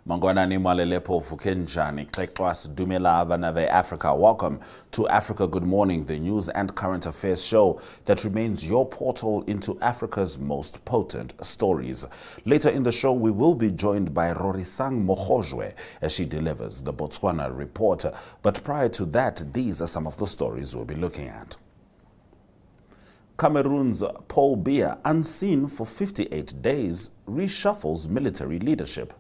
Mangwanani Malelepo Fukenjani, Klekwas Dumela Vanave Africa. Welcome to Africa Good Morning, the news and current affairs show that remains your portal into Africa's most potent stories. Later in the show, we will be joined by Rorisang Mogojwe as she delivers the Botswana report. But prior to that, these are some of the stories we'll be looking at. Cameroon's Paul Biya, unseen for 58 days, reshuffles military leadership.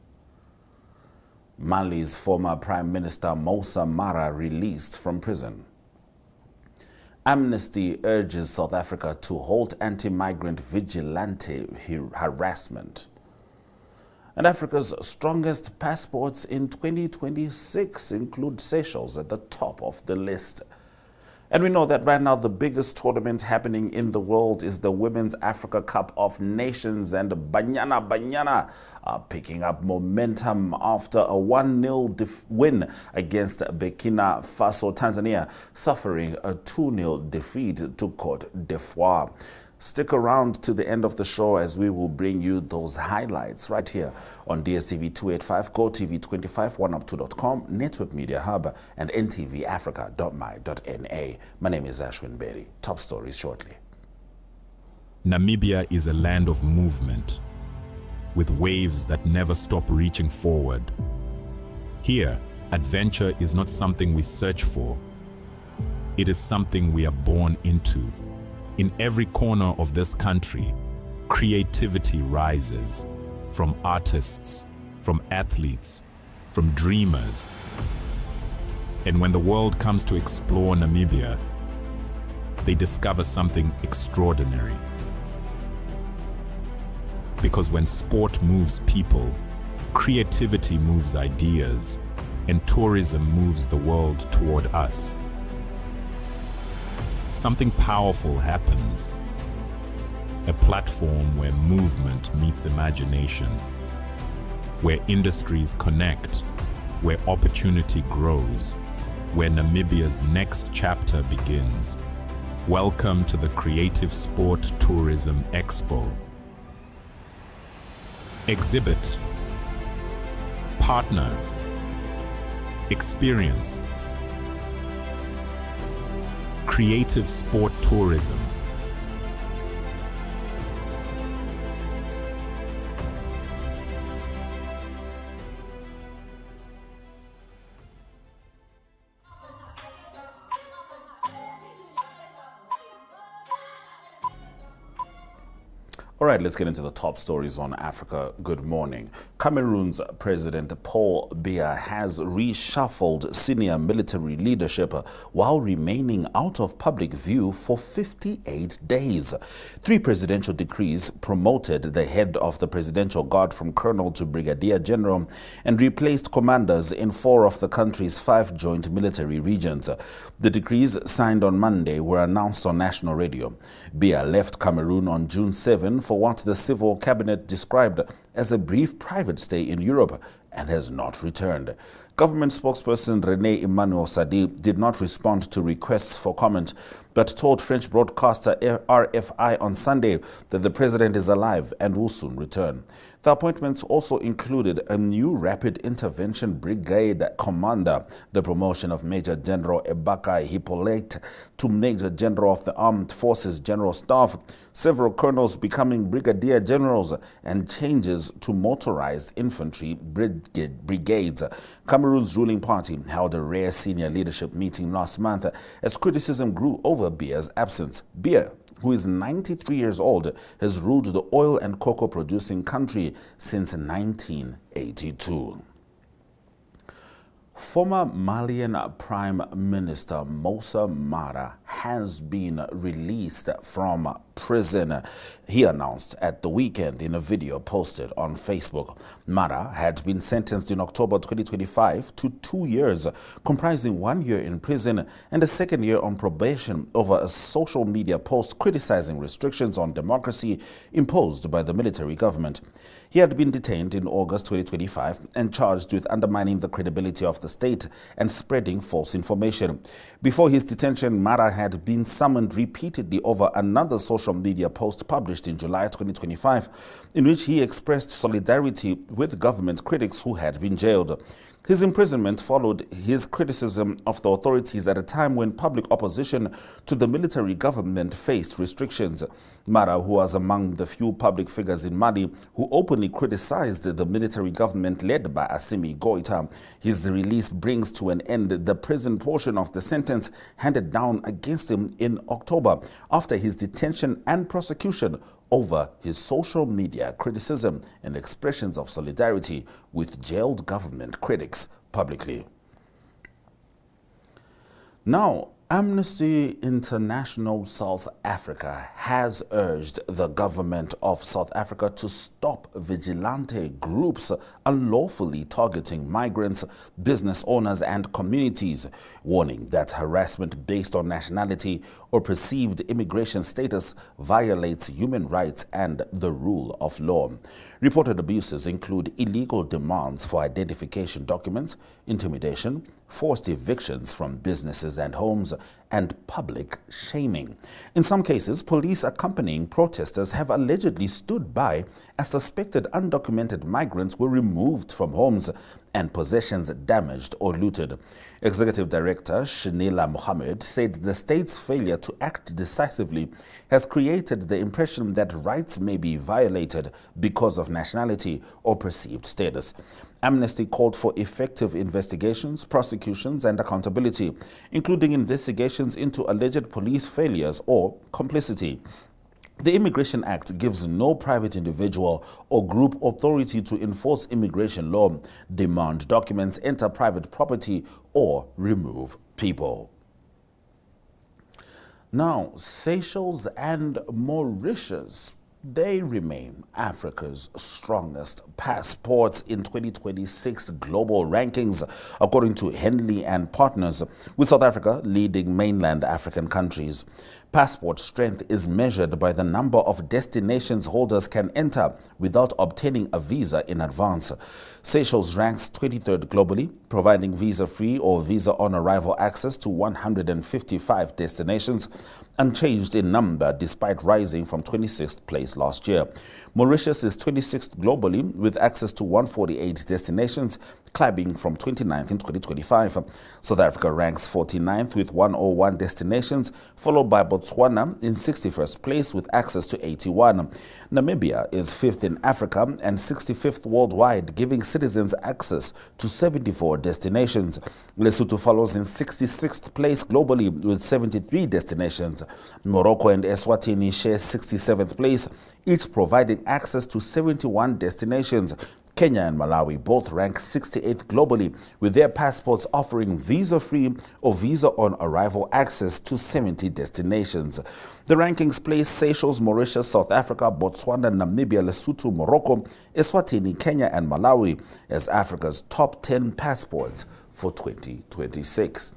Mali's former Prime Minister Moussa Mara released from prison. Amnesty urges South Africa to halt anti-migrant vigilante harassment. And Africa's strongest passports in 2026 include Seychelles at the top of the list. And we know that right now the biggest tournament happening in the world is the Women's Africa Cup of Nations, and Banyana are picking up momentum after a 1-0 win against Burkina Faso. Tanzania suffering a 2-0 defeat to Cote d'Ivoire. Stick around to the end of the show as we will bring you those highlights right here on DStv 285, GOtv 25, 1up2.com, Network Media Hub, and ntvafrika.my.na. My name is Ashwin Berry. Top stories shortly. Namibia is a land of movement, with waves that never stop reaching forward. Here, adventure is not something we search for. It is something we are born into. In every corner of this country, creativity rises, from artists, from athletes, from dreamers. And when the world comes to explore Namibia, they discover something extraordinary. Because when sport moves people, creativity moves ideas, and tourism moves the world toward us. Something powerful happens. A platform where movement meets imagination, where industries connect, where opportunity grows, where Namibia's next chapter begins. Welcome to the Creative Sport Tourism Expo. Exhibit, partner, experience. Creative sport tourism. All right, let's get into the top stories on Africa Good Morning. Cameroon's President Paul Biya has reshuffled senior military leadership while remaining out of public view for 58 days. 3 presidential decrees promoted the head of the Presidential Guard from Colonel to Brigadier General and replaced commanders in 4 of the country's 5 joint military regions. The decrees signed on Monday were announced on national radio. Biya left Cameroon on June 7 for what the civil cabinet described as a brief private stay in Europe and has not returned. Government spokesperson René Emmanuel Sadi did not respond to requests for comment, but told French broadcaster RFI on Sunday that the president is alive and will soon return. The appointments also included a new Rapid Intervention Brigade commander, the promotion of Major General Ebaka Hippolyte to Major General of the Armed Forces General Staff, several colonels becoming brigadier generals, and changes to motorized infantry brigades. Cameroon's ruling party held a rare senior leadership meeting last month as criticism grew over Biya's absence. Biya, who is 93 years old, has ruled the oil and cocoa producing country since 1982. Former Malian Prime Minister Moussa Mara has been released from prison, he announced at the weekend in a video posted on Facebook. Mara had been sentenced in October 2025 to 2 years, comprising 1 year in prison and a 2nd year on probation over a social media post criticizing restrictions on democracy imposed by the military government. He had been detained in August 2025 and charged with undermining the credibility of the state and spreading false information. Before his detention, Mara had been summoned repeatedly over another social media post published in July 2025, in which he expressed solidarity with government critics who had been jailed. His imprisonment followed his criticism of the authorities at a time when public opposition to the military government faced restrictions. Mara, who was among the few public figures in Mali who openly criticized the military government led by Assimi Goïta, his release brings to an end the prison portion of the sentence handed down against him in October after his detention and prosecution over his social media criticism and expressions of solidarity with jailed government critics publicly. Now, Amnesty International South Africa has urged the government of South Africa to stop vigilante groups unlawfully targeting migrants, business owners and communities, warning that harassment based on nationality or perceived immigration status violates human rights and the rule of law. Reported abuses include illegal demands for identification documents, intimidation, forced evictions from businesses and homes, and public shaming. In some cases, police accompanying protesters have allegedly stood by as suspected undocumented migrants were removed from homes and possessions damaged or looted. Executive Director Shanila Mohammed said the state's failure to act decisively has created the impression that rights may be violated because of nationality or perceived status. Amnesty called for effective investigations, prosecutions, and accountability, including investigations into alleged police failures or complicity. The Immigration Act gives no private individual or group authority to enforce immigration law, demand documents, enter private property, or remove people. Now, Seychelles and Mauritius, they remain Africa's strongest passports in 2026 global rankings, according to Henley and Partners, with South Africa leading mainland African countries. Passport strength is measured by the number of destinations holders can enter without obtaining a visa in advance. Seychelles ranks 23rd globally, providing visa-free or visa-on-arrival access to 155 destinations, unchanged in number despite rising from 26th place last year. Mauritius is 26th globally with access to 148 destinations, climbing from 29th in 2025. South Africa ranks 49th with 101 destinations, followed by Botswana in 61st place with access to 81. Namibia is 5th in Africa and 65th worldwide, giving citizens access to 74 destinations. Lesotho follows in 66th place globally with 73 destinations. Morocco and Eswatini share 67th place, each providing access to 71 destinations. Kenya and Malawi both rank 68th globally, with their passports offering visa-free or visa-on-arrival access to 70 destinations. The rankings place Seychelles, Mauritius, South Africa, Botswana, Namibia, Lesotho, Morocco, Eswatini, Kenya, and Malawi as Africa's top 10 passports for 2026.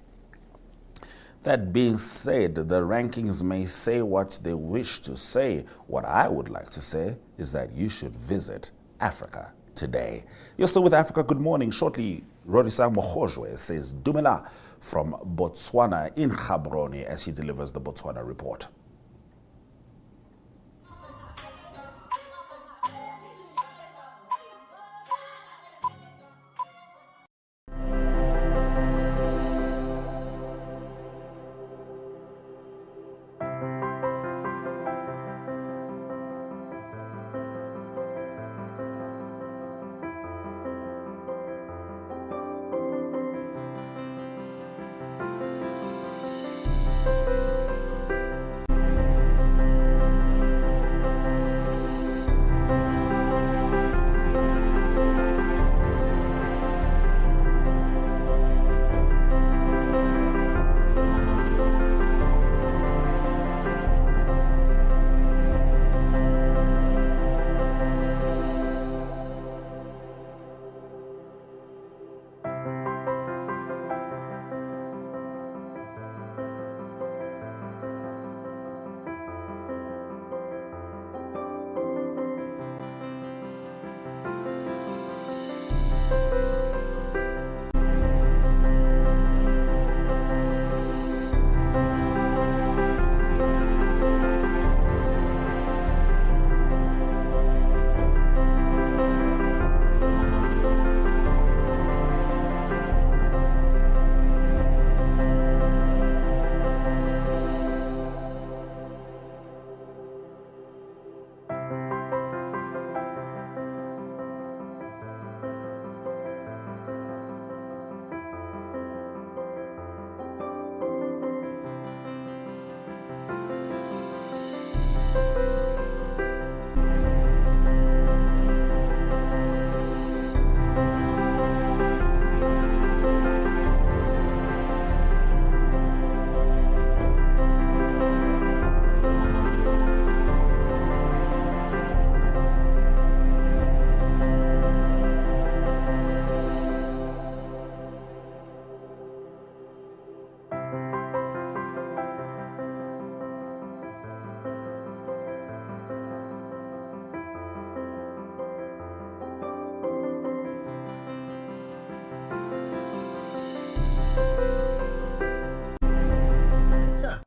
That being said, the rankings may say what they wish to say. What I would like to say is that you should visit Africa today. You're still with Africa Good Morning. Shortly, Rorisang Mogojwe says Dumela from Botswana in Gaborone as he delivers the Botswana report.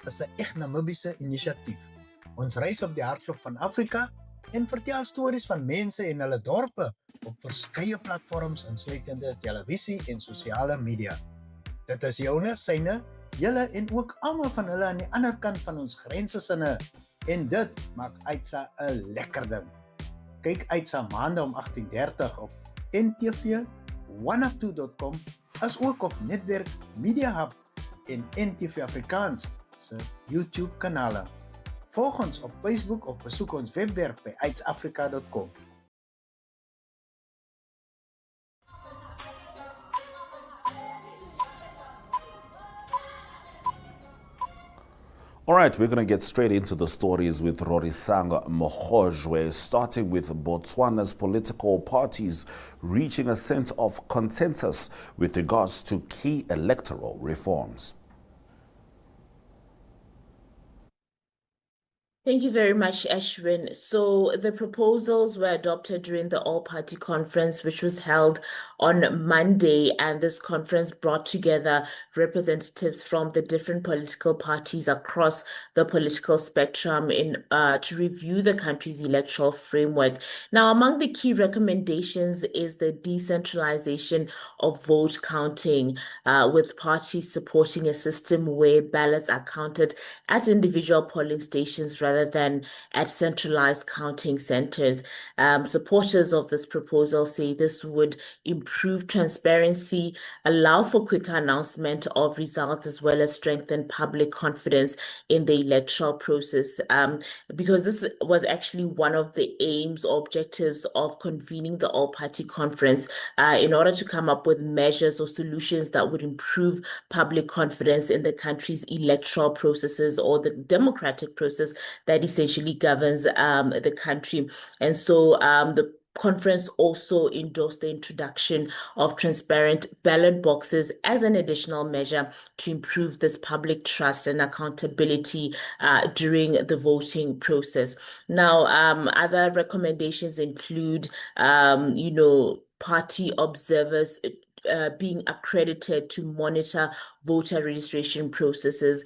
is 'n eg Namibiese inisiatief. Ons reis op die hartklop van Afrika en vertel stories van mense en hulle dorpe op verskeie platforms insluitende televisie en sosiale media. Dit is joune, syne, julle en ook almal van hulle aan die ander kant van ons grense sinne en dit maak Aitsa 'n lekker ding. Kyk Aitsa maande om 18:30 op NTV102.com as ook op Netwerk Media Hub en NTV Afrikaans se YouTube kanale. Volg ons op Facebook of besoek ons webwerf by ntvafrika.my.na. All right, we're going to get straight into the stories with Rorisang Mogojwe, starting with Botswana's political parties reaching a sense of consensus with regards to key electoral reforms. Thank you very much, Ashwin. So the proposals were adopted during the all-party conference, which was held on Monday, and this conference brought together representatives from the different political parties across the political spectrum to review the country's electoral framework. Now, among the key recommendations is the decentralization of vote counting, with parties supporting a system where ballots are counted at individual polling stations rather than at centralized counting centers. Supporters of this proposal say this would improve transparency, allow for quicker announcement of results, as well as strengthen public confidence in the electoral process. Because this was actually one of the aims or objectives of convening the all-party conference, in order to come up with measures or solutions that would improve public confidence in the country's electoral processes or the democratic process that essentially governs the country. And so the conference also endorsed the introduction of transparent ballot boxes as an additional measure to improve this public trust and accountability during the voting process. Now, other recommendations include, party observers being accredited to monitor voter registration processes,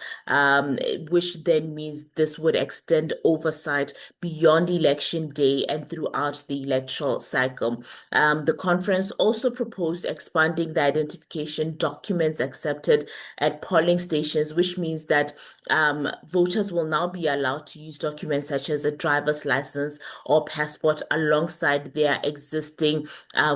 which then means this would extend oversight beyond election day and throughout the electoral cycle. The conference also proposed expanding the identification documents accepted at polling stations, which means that voters will now be allowed to use documents such as a driver's license or passport alongside their existing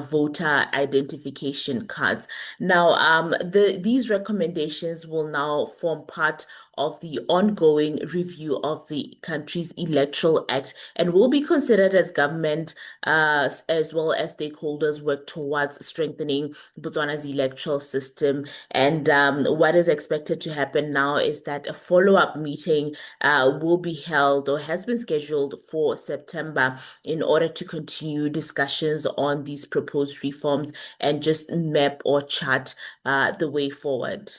voter identification cards. Now, these recommendations will now form part of the ongoing review of the country's Electoral Act and will be considered as government as well as stakeholders work towards strengthening Botswana's electoral system. And what is expected to happen now is that a follow-up meeting will be held or has been scheduled for September in order to continue discussions on these proposed reforms and just map or chart the way forward.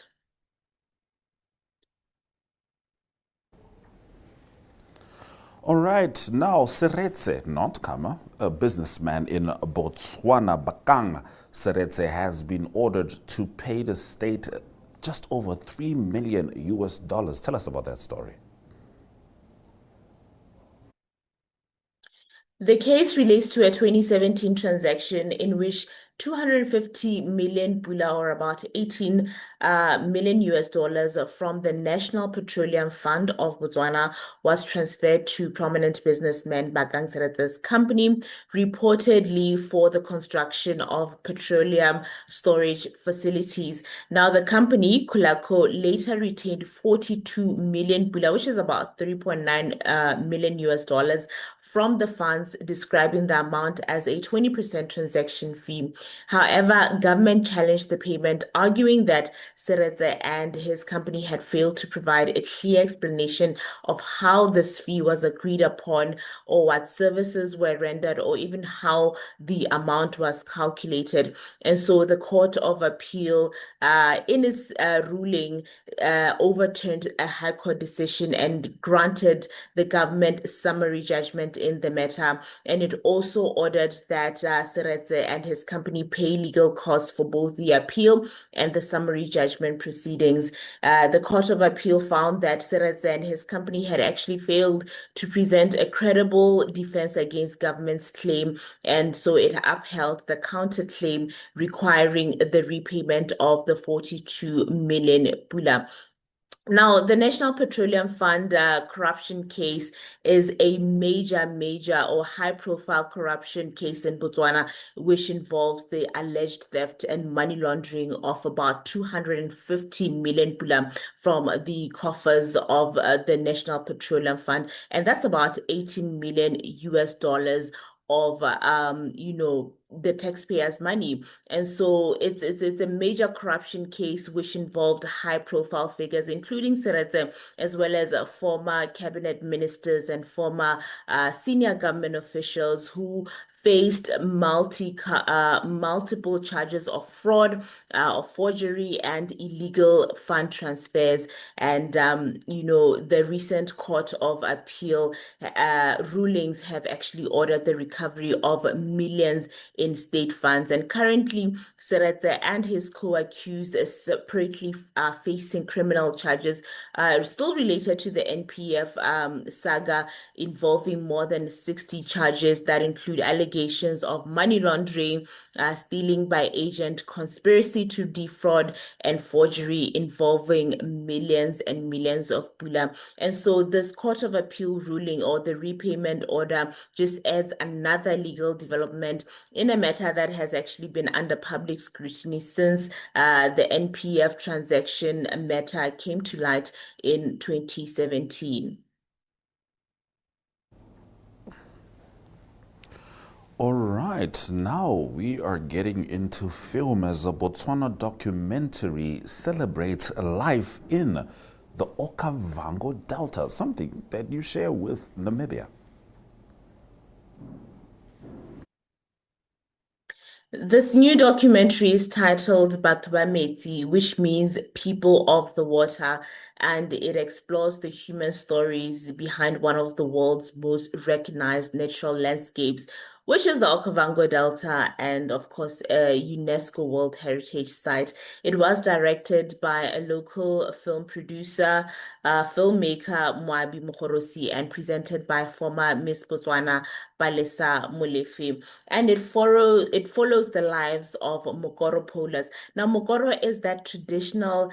All right, now Seretse Nontkama, a businessman in Botswana, Bakang Seretse, has been ordered to pay the state just over $3 million. Tell us about that story. The case relates to a 2017 transaction in which 250 million pula, or about $18 million from the National Petroleum Fund of Botswana was transferred to prominent businessman Bakang Seretse's company, reportedly for the construction of petroleum storage facilities. Now, the company, Kulako, later retained 42 million pula, which is about $3.9 million from the funds, describing the amount as a 20% transaction fee. However, government challenged the payment, arguing that Seretse and his company had failed to provide a clear explanation of how this fee was agreed upon, or what services were rendered, or even how the amount was calculated. And so the Court of Appeal, in its ruling, overturned a High Court decision and granted the government summary judgment in the matter. And it also ordered that Seretse and his company company pay legal costs for both the appeal and the summary judgment proceedings. The Court of Appeal found that Seretse and his company had actually failed to present a credible defense against government's claim, and so it upheld the counterclaim requiring the repayment of the 42 million pula. Now, the National Petroleum Fund corruption case is a major or high-profile corruption case in Botswana, which involves the alleged theft and money laundering of about 250 million pula from the coffers of the National Petroleum Fund, and that's about 18 million US dollars of the taxpayers' money. And so it's a major corruption case which involved high-profile figures, including Seretse, as well as former cabinet ministers and former senior government officials who faced multiple charges of fraud, of forgery, and illegal fund transfers. And the recent Court of Appeal rulings have actually ordered the recovery of millions in state funds. And currently, Seretse and his co-accused separately are facing criminal charges still related to the NPF saga, involving more than 60 charges that include allegations of money laundering, stealing by agent, conspiracy to defraud, and forgery involving millions and millions of pula. And so this Court of Appeal ruling, or the repayment order, just adds another legal development in a matter that has actually been under public scrutiny since the NPF transaction matter came to light in 2017. All right, now we are getting into film as a Botswana documentary celebrates life in the Okavango Delta, something that you share with Namibia. This new documentary is titled Batho ba Metsi, which means people of the water, and it explores the human stories behind one of the world's most recognized natural landscapes, which is the Okavango Delta, and of course a UNESCO World Heritage Site. It was directed by a local film producer, filmmaker Moabi Mogorosi, and presented by former Miss Botswana Palesa Molefe. And it follows the lives of Mokoro polers. Now, Mokoro is that traditional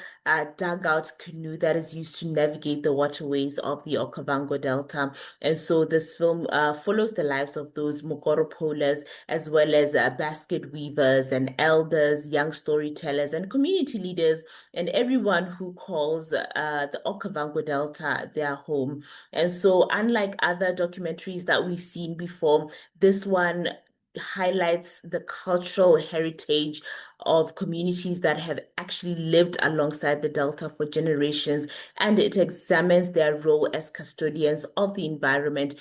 dugout canoe that is used to navigate the waterways of the Okavango Delta. And so this film follows the lives of those Mokoro polers, as well as basket weavers and elders, young storytellers, and community leaders, and everyone who calls the Okavango Delta their home. And so, unlike other documentaries that we've seen before, this one highlights the cultural heritage of communities that have actually lived alongside the Delta for generations, and it examines their role as custodians of the environment,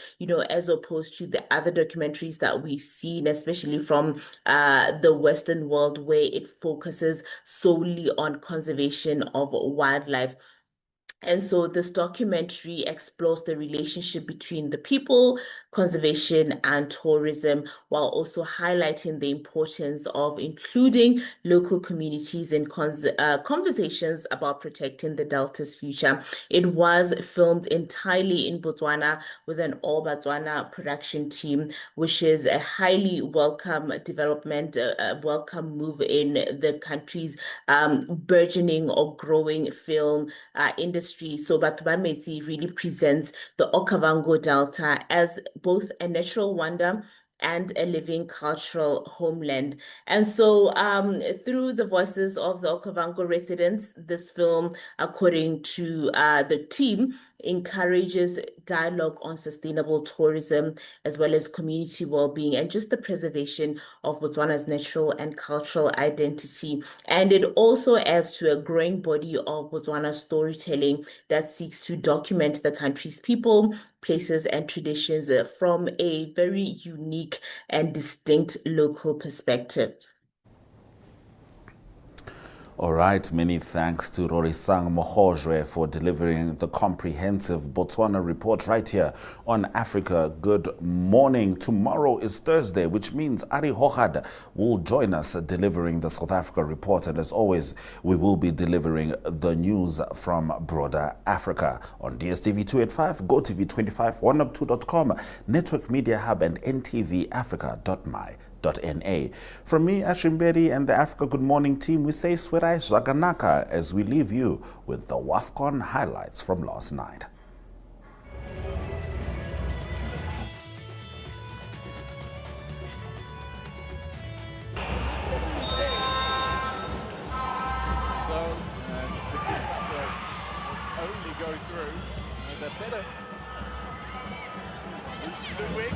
as opposed to the other documentaries that we've seen, especially from the Western world, where it focuses solely on conservation of wildlife. And so this documentary explores the relationship between the people, conservation, and tourism, while also highlighting the importance of including local communities in conversations about protecting the Delta's future. It was filmed entirely in Botswana with an all Botswana production team, which is a highly welcome development, a welcome move in the country's burgeoning or growing film industry. So Batho ba Metsi really presents the Okavango Delta as both a natural wonder and a living cultural homeland. And so through the voices of the Okavango residents, this film, according to the team, encourages dialogue on sustainable tourism, as well as community well-being and just the preservation of Botswana's natural and cultural identity. And it also adds to a growing body of Botswana storytelling that seeks to document the country's people, places, and traditions from a very unique and distinct local perspective. All right, many thanks to Rorisang Mogojwe for delivering the comprehensive Botswana report right here on Africa Good Morning. Tomorrow is Thursday, which means Ari Hohad will join us delivering the South Africa report. And as always, we will be delivering the news from broader Africa on DStv 285, GOtv 25, 1up2.com, Network Media Hub, and NTV Afrika.my.na. From me, Ashimberi, and the Africa Good Morning team, we say Swerai Zhaganaka as we leave you with the WAFCON highlights from last night. So, Burkina Faso will only go through as a bit of Ludwig.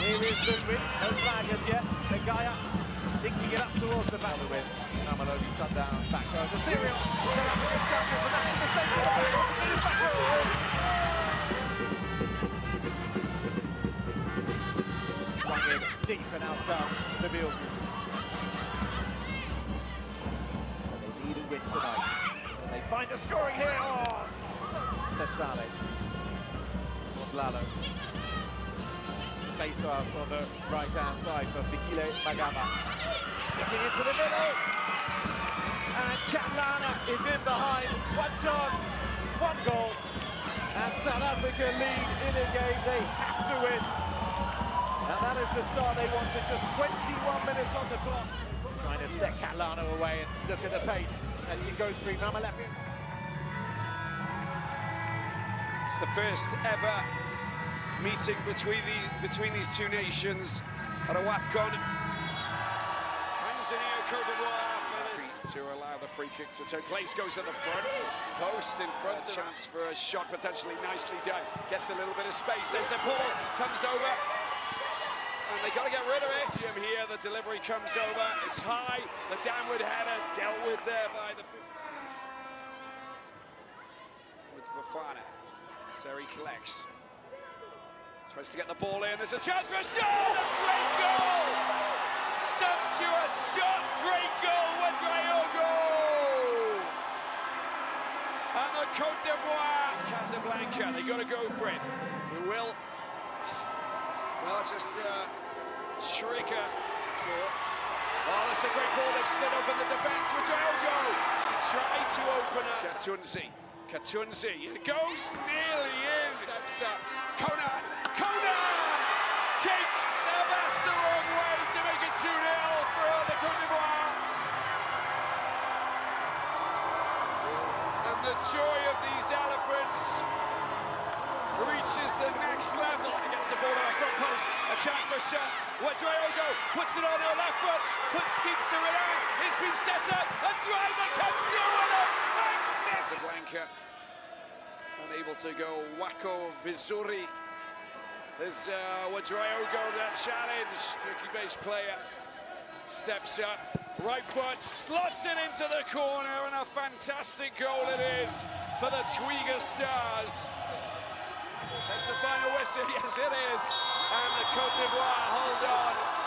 Here is Ludwig, no flag as yet. Begaya dinking it up towards the battle with Namalodi Sundowns back. So the serial South African champions, and that's a mistake on the back of Burkina Faso. Swung in deep and out comes the Bill. They need a win tonight. And they find the scoring here. Oh, Cesare. Lalo. Space out on the right-hand side for Fikile Magama. Looking into the middle. And Katlana is in behind. One chance, one goal. And South Africa lead in a game they have to win. And that is the start they wanted. Just 21 minutes on the clock. Trying to set Katlana away and look at the pace as she goes through Mamalepi. It's the first ever meeting between these two nations at a WAFCON. Tanzania, Cote d'Ivoire for this to allow the free kick to take place. Goes at the front post in front. A chance for a shot, potentially nicely done. Gets a little bit of space. There's the ball, comes over, and they got to get rid of it. Here, the delivery comes over. It's high. The downward header dealt with there by the with Fofana. Seri collects. Tries to get the ball in. There's a chance for a shot! A great goal! Sumptuous shot! Great goal! Ouedraogo! And the Cote d'Ivoire, Casablanca, they got to go for it. We will, well, just trigger. Oh, that's a great ball. They've split open the defence. Ouedraogo! She tried to open up. Katunzi, it goes, nearly is. Steps up. Conan takes a pass the wrong way to make it 2-0 for the Cote d'Ivoire. And the joy of these elephants reaches the next level. Against the ball on the front post, a chance for a shot. Ouedraogo puts it on her left foot, keeps her in hand. It's been set up. A driver comes through with it. Casablanca unable to go. Wako Vizuri. There's Ouedraogo, that challenge. Turkey-based player steps up. Right foot, slots it into the corner, and a fantastic goal it is for the Twiga Stars. That's the final whistle, yes it is. And the Cote d'Ivoire hold on.